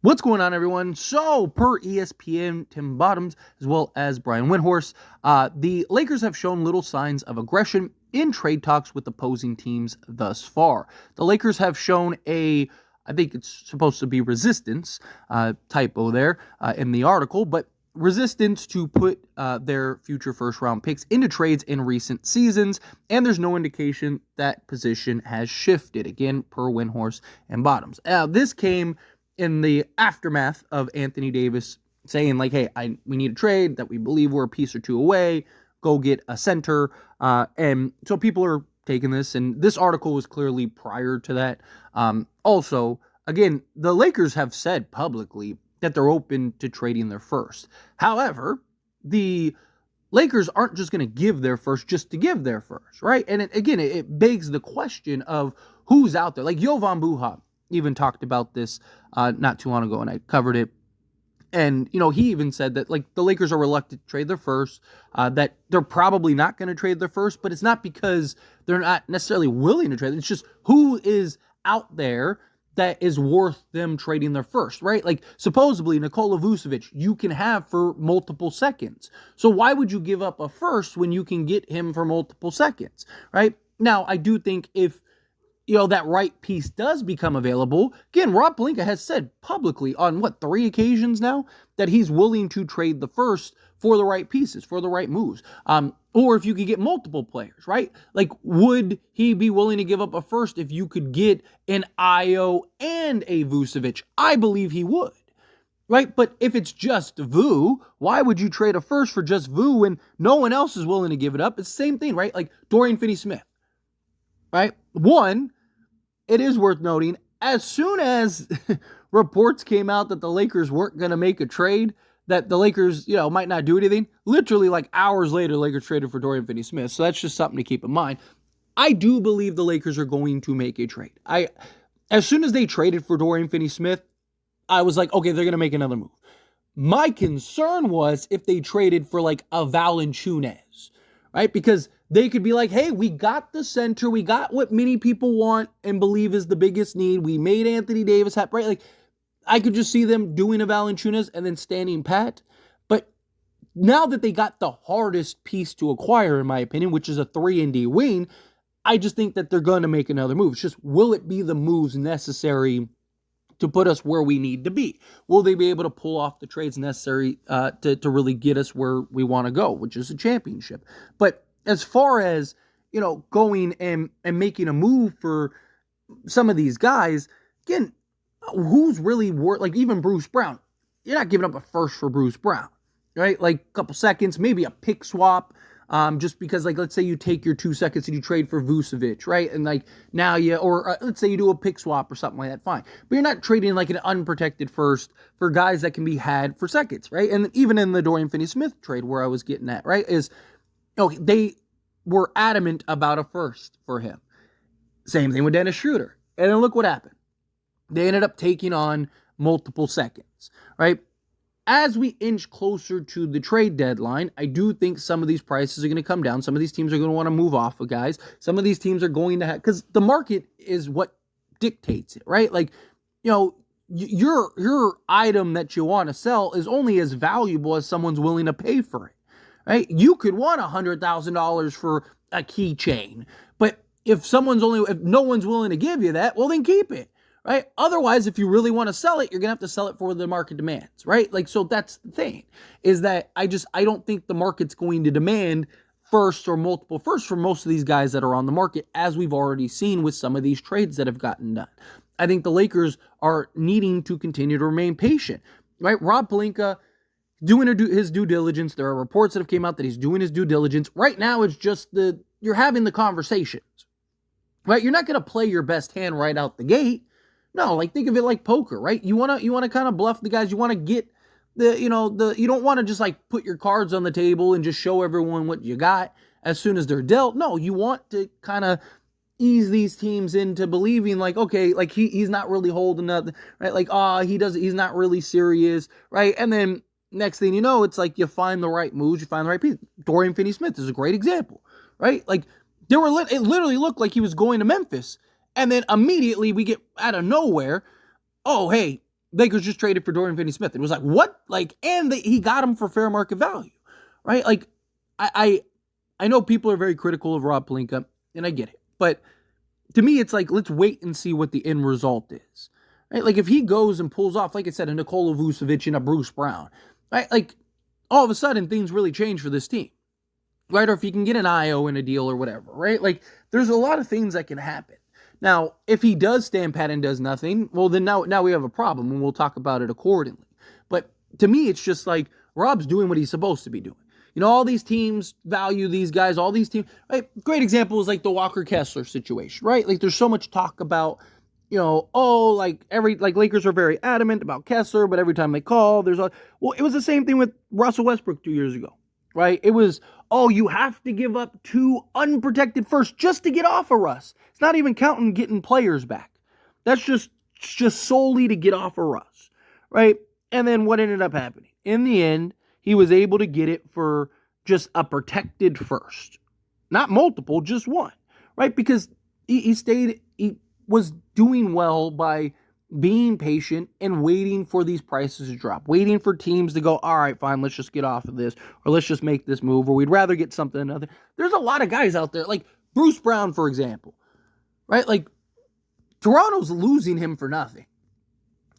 What's going on, everyone? So, per ESPN, Tim Bottoms, as well as Brian Windhorst, the Lakers have shown little signs of aggression in trade talks with opposing teams thus far. The Lakers have shown I think it's supposed to be resistance, typo there in the article, but resistance to put their future first-round picks into trades in recent seasons, and there's no indication that position has shifted, again, per Windhorst and Bottoms. This came in the aftermath of Anthony Davis saying, like, hey, we need a trade, that we believe we're a piece or two away, go get a center. And so people are taking this, and this article was clearly prior to that. Also, again, the Lakers have said publicly that they're open to trading their first. However, the Lakers aren't just going to give their first just to give their first, right? And it begs the question of who's out there. Like Jovan Buha even talked about this not too long ago, and I covered it. And, he even said that, like, the Lakers are reluctant to trade their first, that they're probably not going to trade their first, but it's not because they're not necessarily willing to trade. It's just who is out there that is worth them trading their first, right? Like, supposedly, Nikola Vucevic, you can have for multiple seconds. So why would you give up a first when you can get him for multiple seconds, right? Now, I do think if that right piece does become available. Again, Rob Pelinka has said publicly on 3 occasions now that he's willing to trade the first for the right pieces, for the right moves. Or if you could get multiple players, right? Like, would he be willing to give up a first if you could get an Ayo and a Vucevic? I believe he would. Right? But if it's just Vu, why would you trade a first for just Vu when no one else is willing to give it up? It's the same thing, right? Like Dorian Finney-Smith. Right? One, it is worth noting, as soon as reports came out that the Lakers weren't going to make a trade, that the Lakers, might not do anything, literally like hours later, the Lakers traded for Dorian Finney-Smith. So that's just something to keep in mind. I do believe the Lakers are going to make a trade. As soon as they traded for Dorian Finney-Smith, I was like, okay, they're going to make another move. My concern was if they traded for like a Valanciunas, right? Because they could be like, hey, we got the center. We got what many people want and believe is the biggest need. We made Anthony Davis happy, right? Like, I could just see them doing a Valanciunas and then standing pat. But now that they got the hardest piece to acquire, in my opinion, which is a 3-and-D wing, I just think that they're going to make another move. It's just, will it be the moves necessary to put us where we need to be? Will they be able to pull off the trades necessary to really get us where we want to go, which is a championship? But as far as, going and making a move for some of these guys, again, who's really worth, like even Bruce Brown, you're not giving up a first for Bruce Brown, right? Like a couple seconds, maybe a pick swap, just because, like, let's say you take your 2 seconds and you trade for Vucevic, right? And like now let's say you do a pick swap or something like that, fine. But you're not trading like an unprotected first for guys that can be had for seconds, right? And even in the Dorian Finney-Smith trade where I was getting at, right, is, they were adamant about a first for him. Same thing with Dennis Schroeder. And then look what happened. They ended up taking on multiple seconds, right? As we inch closer to the trade deadline, I do think some of these prices are going to come down. Some of these teams are going to want to move off of guys. Some of these teams are going to have, because the market is what dictates it, right? Like, your item that you want to sell is only as valuable as someone's willing to pay for it. Right? You could want $100,000 for a keychain, but if no one's willing to give you that, well, then keep it, right? Otherwise, if you really want to sell it, you're going to have to sell it for the market demands, right? Like, so that's the thing, is that I don't think the market's going to demand first or multiple firsts for most of these guys that are on the market, as we've already seen with some of these trades that have gotten done. I think the Lakers are needing to continue to remain patient, right? Rob Pelinka doing his due diligence. There are reports that have came out that he's doing his due diligence. Right now, it's just you're having the conversations, right? You're not going to play your best hand right out the gate. No, like, think of it like poker, right? You want to kind of bluff the guys. You want to get you don't want to just like put your cards on the table and just show everyone what you got as soon as they're dealt. No, you want to kind of ease these teams into believing like, okay, like he's not really holding nothing, right? Like, he's not really serious, right? And then next thing you know, it's like you find the right moves, you find the right piece. Dorian Finney-Smith is a great example, right? Like, it literally looked like he was going to Memphis, and then immediately we get out of nowhere, oh, hey, Lakers just traded for Dorian Finney-Smith. It was like, what? Like, and he got him for fair market value, right? Like, I know people are very critical of Rob Pelinka, and I get it. But to me, it's like, let's wait and see what the end result is. Right? Like, if he goes and pulls off, like I said, a Nikola Vucevic and a Bruce Brown, right? Like, all of a sudden, things really change for this team, right? Or if you can get an IO in a deal or whatever, right? Like, there's a lot of things that can happen. Now, if he does stand pat and does nothing, well, then now we have a problem, and we'll talk about it accordingly. But to me, it's just like, Rob's doing what he's supposed to be doing. You know, all these teams value these guys, all these teams, right? Great example is like the Walker Kessler situation, right? Like, there's so much talk about, you know, Lakers are very adamant about Kessler, but every time they call, it was the same thing with Russell Westbrook 2 years ago, right? It was, you have to give up 2 unprotected firsts just to get off of Russ. It's not even counting getting players back. That's just solely to get off of Russ, right? And then what ended up happening? In the end, he was able to get it for just a protected first. Not multiple, just one, right? Because he was doing well by being patient and waiting for these prices to drop, waiting for teams to go, all right, fine, let's just get off of this, or let's just make this move, or we'd rather get something another. There's a lot of guys out there, like Bruce Brown, for example, right? Like, Toronto's losing him for nothing.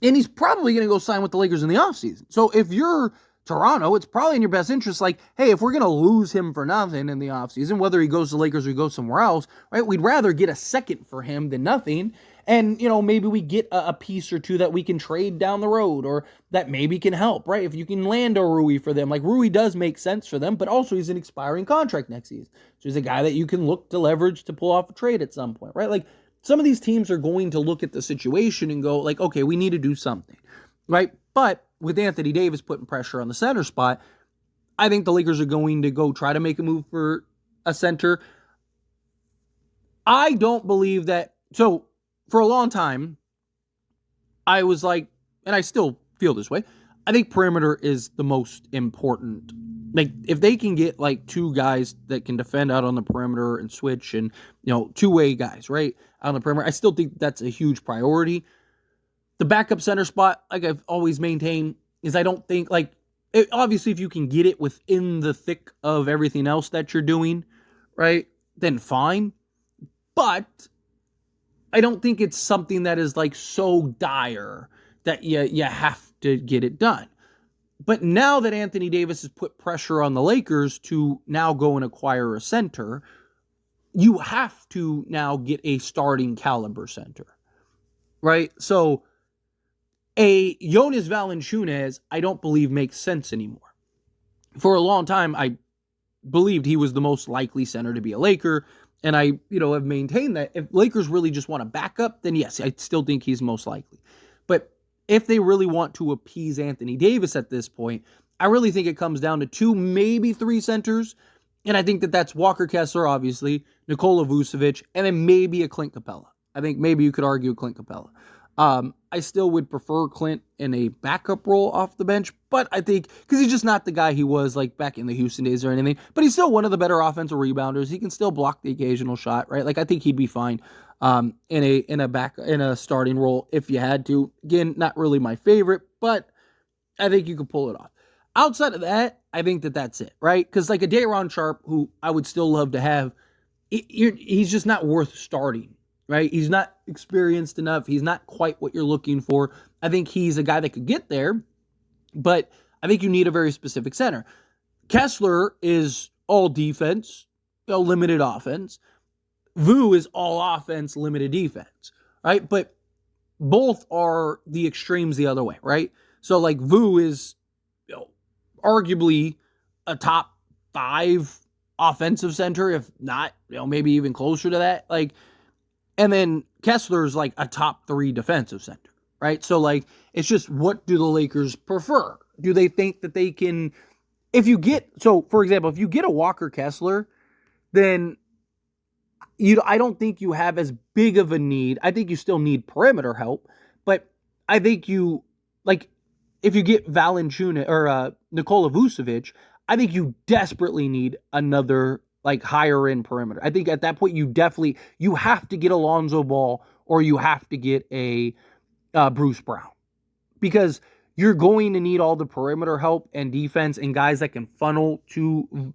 And he's probably going to go sign with the Lakers in the offseason. So if you're Toronto, it's probably in your best interest, like, hey, if we're going to lose him for nothing in the offseason, whether he goes to the Lakers or he goes somewhere else, right, we'd rather get a second for him than nothing. And, you know, maybe we get a piece or two that we can trade down the road, or that maybe can help, right? If you can land a Rui for them, like, Rui does make sense for them, but also he's an expiring contract next season. So he's a guy that you can look to leverage to pull off a trade at some point, right? Like, some of these teams are going to look at the situation and go, like, okay, we need to do something, right? But with Anthony Davis putting pressure on the center spot, I think the Lakers are going to go try to make a move for a center. I don't believe that. So for a long time, I was like, and I still feel this way, I think perimeter is the most important. Like, if they can get like 2 guys that can defend out on the perimeter and switch, and, you know, 2-way guys, right, out on the perimeter, I still think that's a huge priority. The backup center spot, like I've always maintained, is I don't think, like, obviously if you can get it within the thick of everything else that you're doing, right, then fine. But I don't think it's something that is like so dire that you have to get it done. But now that Anthony Davis has put pressure on the Lakers to now go and acquire a center, you have to now get a starting caliber center, right? So a Jonas Valanciunas, I don't believe makes sense anymore. For a long time, I believed he was the most likely center to be a Laker, and I, have maintained that if Lakers really just want a backup, then yes, I still think he's most likely. But if they really want to appease Anthony Davis at this point, I really think it comes down to 2, maybe 3 centers, and I think that's Walker Kessler, obviously, Nikola Vucevic, and then maybe a Clint Capella. I think maybe you could argue Clint Capella. I still would prefer Clint in a backup role off the bench, but I think, because he's just not the guy he was like back in the Houston days or anything, but he's still one of the better offensive rebounders. He can still block the occasional shot, right? Like, I think he'd be fine in a starting role if you had to. Again, not really my favorite, but I think you could pull it off. Outside of that, I think that's it, right? Because like a Day'Ron Sharpe, who I would still love to have, he's just not worth starting. Right? He's not experienced enough. He's not quite what you're looking for. I think he's a guy that could get there, but I think you need a very specific center. Kessler is all defense, limited offense. Vu is all offense, limited defense, right? But both are the extremes the other way, right? So like Vu is arguably a top 5 offensive center, if not, maybe even closer to that. Like, and then Kessler's like a top 3 defensive center, right? So like, it's just, what do the Lakers prefer? Do they think that they can, for example, if you get a Walker Kessler, then I don't think you have as big of a need. I think you still need perimeter help, but I think if you get Valanciunas or Nikola Vucevic, I think you desperately need another like higher end perimeter. I think at that point you have to get Alonzo Ball, or you have to get a Bruce Brown. because you're going to need all the perimeter help and defense and guys that can funnel to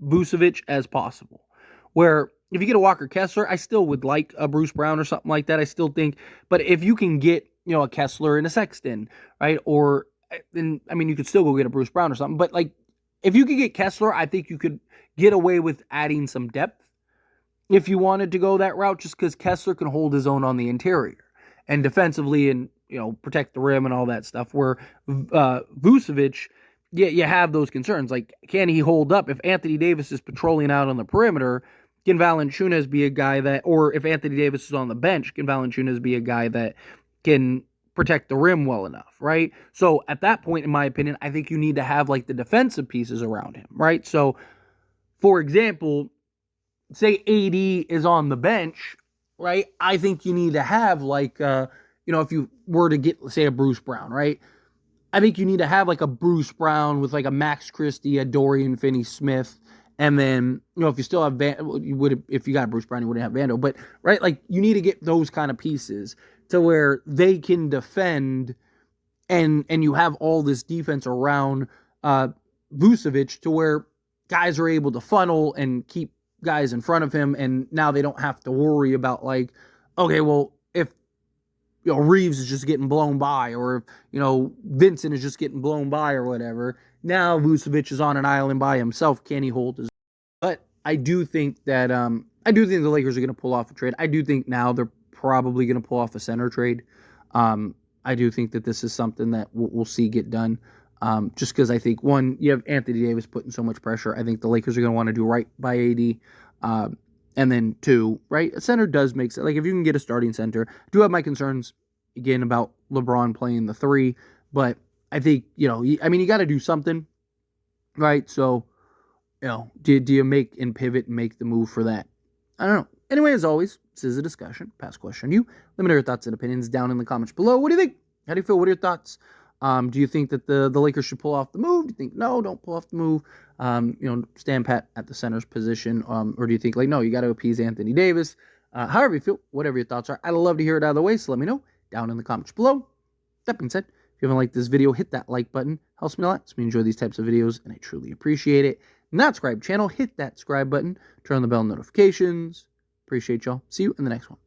Vucevic as possible. Where if you get a Walker Kessler, I still would like a Bruce Brown or something like that. I still think, but if you can get, a Kessler and a Sexton, right? Or, then, I mean, you could still go get a Bruce Brown or something, but like, if you could get Kessler, I think you could get away with adding some depth if you wanted to go that route, just because Kessler can hold his own on the interior and defensively and, protect the rim and all that stuff. Where Vucevic, you have those concerns. Like, can he hold up? If Anthony Davis is patrolling out on the perimeter, can Valanciunas be a guy that, or if Anthony Davis is on the bench, can Valanciunas be a guy that can protect the rim well enough, right? So at that point, in my opinion, I think you need to have like the defensive pieces around him, right? So, for example, say AD is on the bench, right? I think you need to have like, if you were to get, say, a Bruce Brown, right? I think you need to have like a Bruce Brown with like a Max Christie, a Dorian Finney-Smith, and then, if you still have if you got Bruce Brown, you wouldn't have Vando, but right, like you need to get those kind of pieces to where they can defend, and you have all this defense around Vucevic to where guys are able to funnel and keep guys in front of him, and now they don't have to worry about like, okay, well, if Reeves is just getting blown by, or if Vincent is just getting blown by or whatever, now Vucevic is on an island by himself. Can he hold his? But I do think that the Lakers are going to pull off a trade. I do think now they're probably going to pull off a center trade. I do think that this is something that we'll see get done. Just because I think, one, you have Anthony Davis putting so much pressure. I think the Lakers are going to want to do right by AD. And then two, right, a center does make sense. Like, if you can get a starting center, I do have my concerns, again, about LeBron playing the three. But I think, you got to do something, right? So, do you make and pivot and make the move for that? I don't know. Anyway, as always, this is a discussion. Pass question you. Let me know your thoughts and opinions down in the comments below. What do you think? How do you feel? What are your thoughts? Do you think that the Lakers should pull off the move? Do you think, no, don't pull off the move? Stand pat at the center's position? Or do you think, like, no, you got to appease Anthony Davis? However you feel, whatever your thoughts are, I'd love to hear it either way, so let me know down in the comments below. That being said, if you haven't liked this video, hit that like button. Helps me a lot. Helps me enjoy these types of videos, and I truly appreciate it. Not subscribe channel, hit that subscribe button. Turn on the bell notifications. Appreciate y'all. See you in the next one.